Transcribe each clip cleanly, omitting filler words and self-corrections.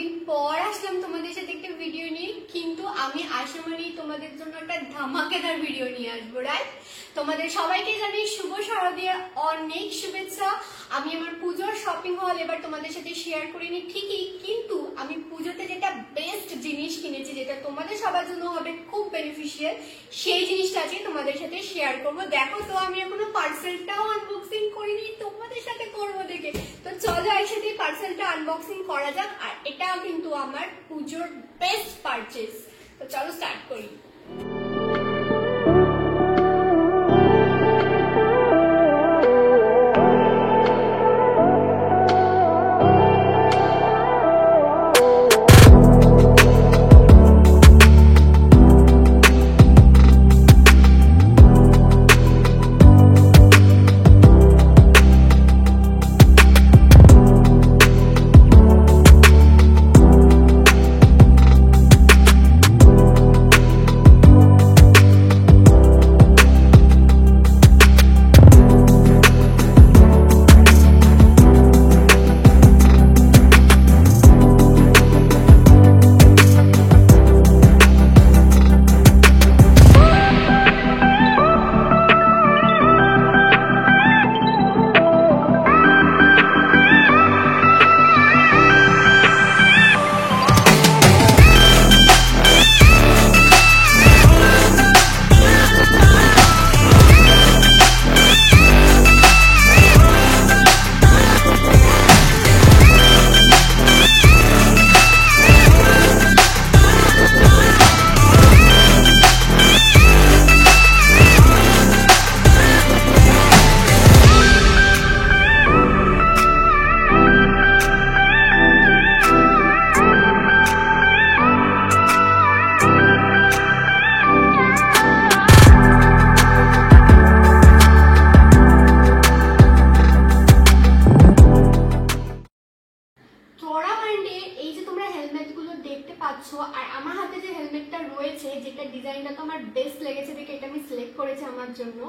অনেকদিন পর আসলাম তোমাদের সাথে একটা ভিডিও নিয়ে, কিন্তু আমি আশা করি তোমাদের জন্য একটা ধামাকেদার ভিডিও নিয়ে আসবো। রাইট, তোমাদের সবাইকে জানাই শুভ শারদীয়ার অনেক শুভেচ্ছা। আমি আমার পুজোর শপিং হল এবার তোমাদের সাথে শেয়ার করিনি ঠিকই, কিন্তু আমি পুজোতে যেটা বেস্ট জিনিস কিনেছি, যেটা তোমাদের সবার জন্য হবে খুব বেনিফিশিয়াল, সেই জিনিসটা আজকে তোমাদের সাথে শেয়ার করবো। দেখো তো আমি এখনো পার্সেলটাও আনবক্সিং করিনি, তোমাদের সাথে করবো দেখে। তো চলো একসাথে পার্সেলটা আনবক্সিং করা যাক। আর এটা কিন্তু আমার পুজোর বেস্ট পারচেজ। তো চলো স্টার্ট করি। আর আমার হাতে যে হেলমেটটা রয়েছে, যেটা ডিজাইনটা তো আমার বেস্ট লেগেছে দেখে এটা আমি সিলেক্ট করেছি আমার জন্য।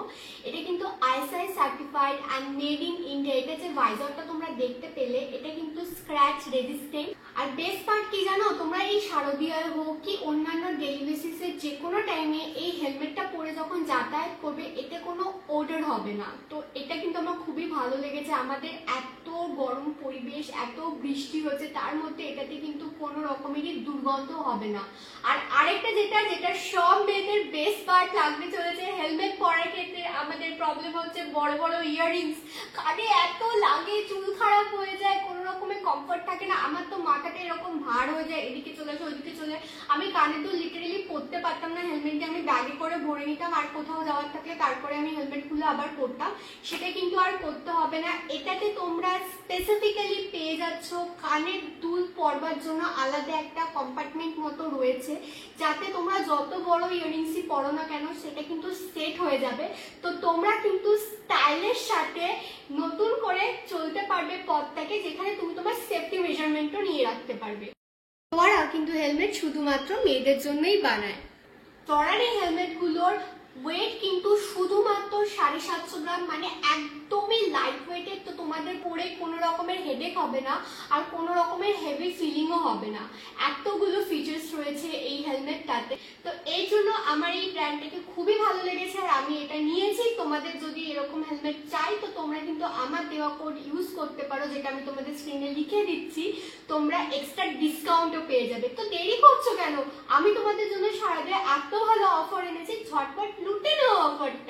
এটা কিন্তু ISI certified and made in India. এটা যে ভাইজারটা তোমরা দেখতে পেলে, এটা কিন্তু স্ক্র্যাচ রেজিস্ট্যান্ট। আর বেস্ট পার্ট কি জানো, তোমরা এই শারদীয়ায় হোক কি অন্যান্য ডেইলি বেসিসে যে কোনো টাইমে এই হেলমেটটা পরে যখন যাতায়াত করবে, এতে কোনো ওডর হবে না। তো এটা কিন্তু আমার খুবই ভালো লেগেছে। আমাদের এত গরম পরিবেশ, এত বৃষ্টি হচ্ছে, তার মধ্যে এটাতে কিন্তু কোনো রকমেরই দুর্গন্ধ হবে না। আর আরেকটা যেটা সব মেয়েদের বেস্ট পার্ট লাগতে চলেছে, হেলমেট পরার ক্ষেত্রে আমাদের প্রবলেম হচ্ছে বড় বড় ইয়াররিংস। কানে এত লাগে, চুল খারাপ হয়ে যায়, কোনো রকমের কমফর্ট থাকে না। আমার তো মাথাটা এরকম ভার হয়ে যায়, এদিকে চলে আসে ওইদিকে চলে। আমি কানে তো লিটারেলি পরতে পারতাম না হেলমেটটা, আমি ব্যাগে করে ভরে নিতাম, আর কোথাও যাওয়ার থাকলে তারপরে আমি হেলমেট খুলে আবার পরতাম। সেটা কিন্তু আর করতে হবে না। এটাতে তোমরা স্পেসিফিক্যালি পেয়ে যাচ্ছ কানের দুল পরবার জন্য আলাদা একটা কম্পার্টমেন্ট মতো রয়েছে, যাতে তোমরা যত বড় ইয়াররিংসই পরো না কেন সেটা কিন্তু সেট হয়ে যাবে। তো তোমরা কিন্তু স্টাইলের সাথে নতুন করে চলতে পারবে পথটাকে, যেখানে তুমি তোমার সেফটি মেজারমেন্টও নিয়ে রাখতে পারবে। ওরা কিন্তু হেলমেট শুধুমাত্র মেয়েদের জন্যই বানায়। তোরার এই হেলমেটগুলোর ওয়েট কিন্তু শুধুমাত্র 750 গ্রাম, মানে একদমই লাইট ওয়েটের। তো তোমাদের পরে কোনো রকমের হেডেক হবে না, আর কোনো রকমের হেভি ফিলিংও হবে না। এতগুলো ফিচার্স রয়েছে এই হেলমেটটাতে। তো এই জন্য আমার এই ব্র্যান্ডটাকে খুবই ভালো লেগেছে, আর আমি এটা নিয়েছি। তোমাদের যদি এরকম হেলমেট চাই, তো তোমরা কিন্তু আমার দেওয়া কোড ইউজ করতে পারো, যেটা আমি তোমাদের স্ক্রিনে লিখে দিচ্ছি। তোমরা এক্সট্রা ডিসকাউন্টও পেয়ে যাবে। তো দেরি করছো কেন? আমি তোমাদের জন্য শারদীয়ায় এত ভালো অফার এনেছি, ঝটপট লুটে নাও অফারটা।